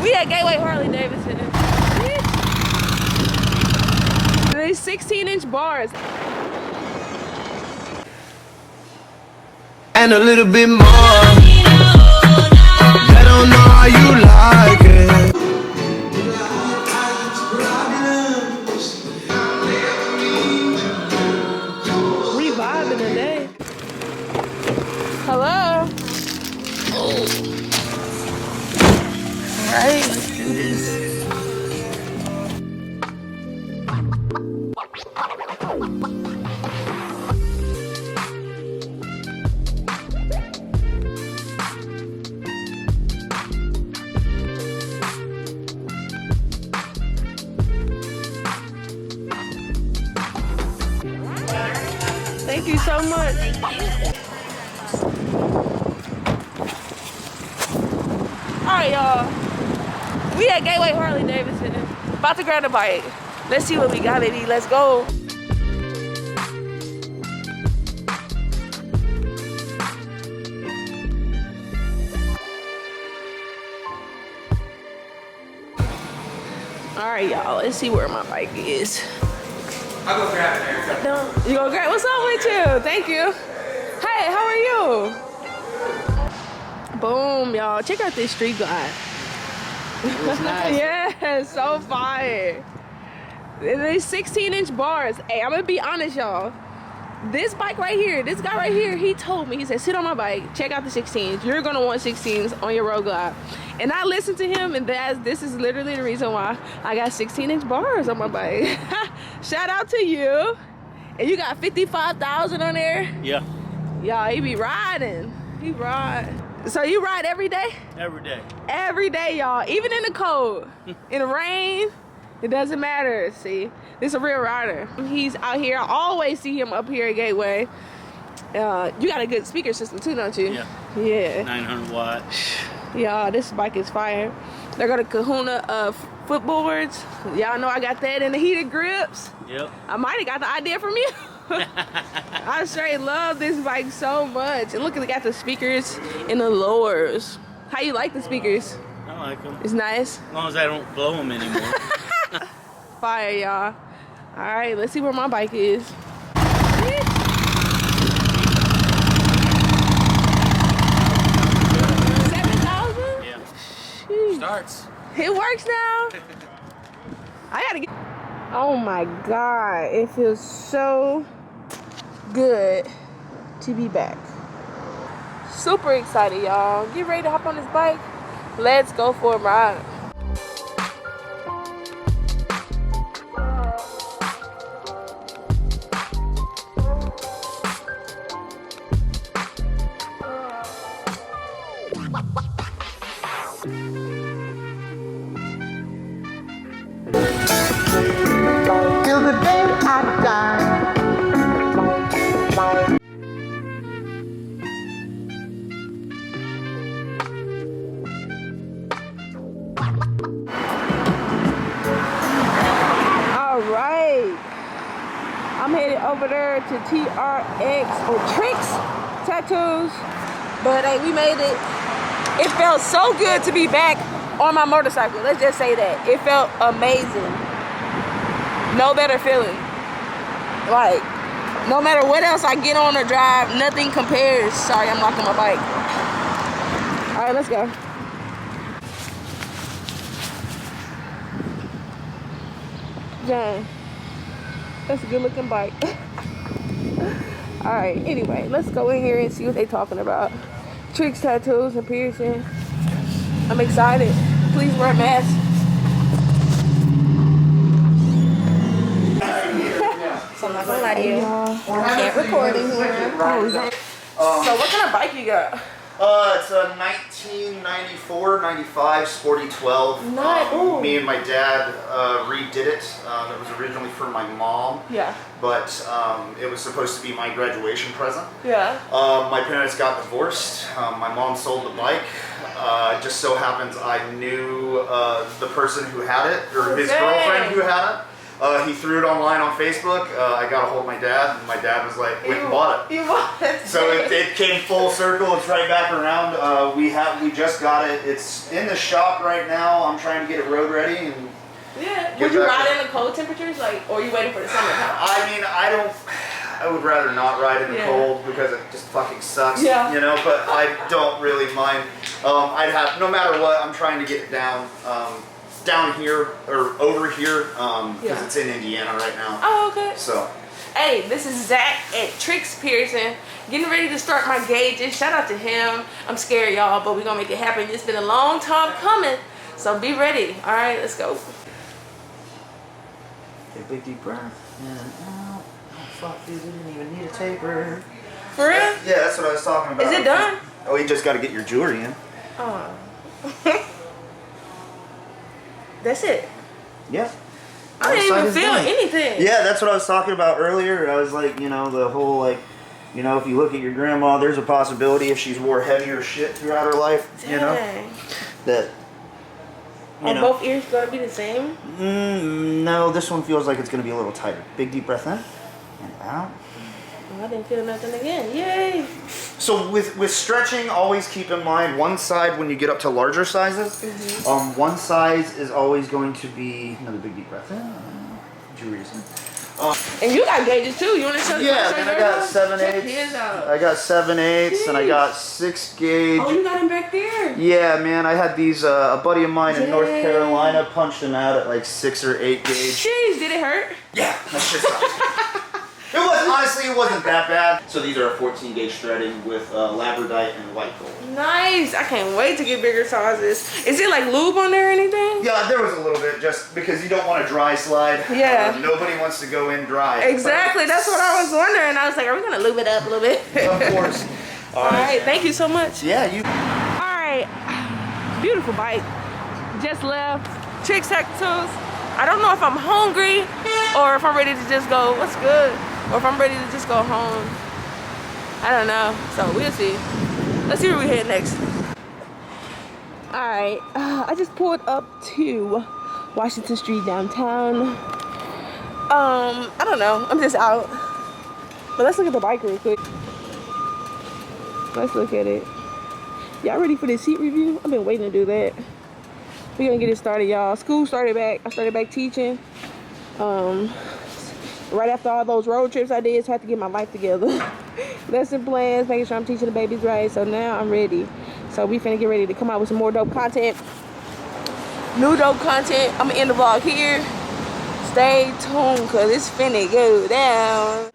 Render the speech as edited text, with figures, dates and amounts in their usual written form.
We at Gateway Harley Davidson. These 16-inch bars. And a little bit more. I don't know how you like it. We vibing today. Hello. Alright, let's do this. Thank you so much. Alright, y'all. We at Gateway Harley Davidson. About to grab a bite. Let's see what we got, baby. Let's go. Alright, y'all. Let's see where my bike is. I'll go grab it, Erica. No, you gonna grab? What's up with you? Thank you. Hey, how are you? Boom, y'all. Check out this street glide. Nice. Yeah, so fire. These 16-inch bars. Hey, I'm gonna be honest, y'all. This bike right here, this guy right here, he told me, he said, sit on my bike, check out the 16s. You're gonna want 16s on your road glide. And I listened to him, and this is literally the reason why I got 16-inch bars on my bike. Shout out to you. And you got 55,000 on there? Yeah, Y'all, he be riding. He ride. So you ride every day? every day. Every day, y'all. Even in the cold, in the rain, it doesn't matter. See, this is a real rider. He's out here. I always see him up here at Gateway. You got a good speaker system too, don't you? Yeah. Yeah. 900 watt. Y'all, this bike is fire. They got a Kahuna footboards. Y'all know I got that in the heated grips. Yep. I might have got the idea from you. I straight love this bike so much. And look, it got the speakers in the lowers. How you like the speakers? I like them. It's nice. As long as I don't blow them anymore. Fire, y'all. All right, let's see where my bike is. 7,000? Yeah. Sheesh. Starts. It works now. I gotta get. Oh my God, it feels so good to be back. Super excited, y'all. Get ready to hop on this bike. Let's go for a ride. Till the day I die. All right. I'm headed over there to TRX or Tricks Tattoos. But hey, we made it. It felt so good to be back on my motorcycle. Let's just say that. It felt amazing. No better feeling. Like, no matter what else I get on or drive, nothing compares. Sorry, I'm locking my bike. All right, let's go. Dang. That's a good looking bike. All right, anyway, let's go in here and see what they're talking about. Tricks, tattoos, and piercing. I'm excited. Please wear a mask. So I'm not gonna lie to you. Can't record in here. So what kind of bike you got? It's a 1994-95 Sporty 12. Nice. Ooh. Me and my dad redid it. It was originally for my mom. Yeah. But it was supposed to be my graduation present. Yeah. My parents got divorced. My mom sold the bike. It just so happens I knew the person who had it, or his Dang. girlfriend who had it. He threw it online on Facebook. I got a hold of my dad, and my dad was like, went and bought it. You bought it. So it came full circle. It's right back around. We just got it. It's in the shop right now. I'm trying to get it road ready. And yeah. Would you ride in the cold temperatures, like, or are you waiting for the summertime? I mean, I would rather not ride in the cold because it just fucking sucks. Yeah. You know, but I don't really mind. I'd have, no matter what, I'm trying to get it down here or over here because it's in Indiana right now. Oh, okay. So. Hey, this is Zach at Tricks Pearson, getting ready to start my gauges. Shout out to him. I'm scared, y'all, but we're gonna make it happen. It's been a long time coming, so be ready. All right, let's go. Take a big deep breath. And out. Oh, fuck, dude, we didn't even need a taper. For real? Yeah, that's what I was talking about. Is it done? Oh, you just got to get your jewelry in. Oh. That's it? Yeah. I didn't even feel anything. Yeah, that's what I was talking about earlier. I was like, you know, the whole, like, you know, if you look at your grandma, there's a possibility if she's wore heavier shit throughout her life, you know, that, Are both ears going to be the same? No, this one feels like it's going to be a little tighter. Big deep breath in and out. I didn't feel nothing again. Yay! So with stretching, always keep in mind one side when you get up to larger sizes. One size is always going to be another big deep breath in. Jewelry's in. And you got gauges too. You want to show? Yeah, then I got 7/8. I got 7/8, and I got 6 gauge. Oh, you got them back there. Yeah, man, I had these. A buddy of mine in North Carolina punched them out at like 6 or 8 gauge. Jeez, did it hurt? Yeah, that shit sucked. It was honestly, it wasn't that bad. So these are a 14 gauge threading with labradorite and white gold. Nice. I can't wait to get bigger sizes. Is it like lube on there or anything? Yeah, there was a little bit, just because you don't want to dry slide. Yeah. Nobody wants to go in dry. Exactly. That's what I was wondering. I was like, are we gonna lube it up a little bit? Of course. All right. Thank you so much. Yeah, you. All right. Beautiful bike. Just left. Tricks Tattoos. I don't know if I'm hungry or if I'm ready to just go, what's good? Or if I'm ready to just go home. I don't know. So we'll see. Let's see where we head next. All right. I just pulled up to Washington Street downtown. I don't know. I'm just out. But let's look at the bike real quick. Let's look at it. Y'all ready for the seat review? I've been waiting to do that. We're gonna get it started, y'all. School started back. I started back teaching. Right after all those road trips I did, so I had to get my life together. Lesson plans, making sure I'm teaching the babies right. So now I'm ready. So we finna get ready to come out with some more dope content. New dope content. I'm gonna end the vlog here. Stay tuned, cause it's finna go down.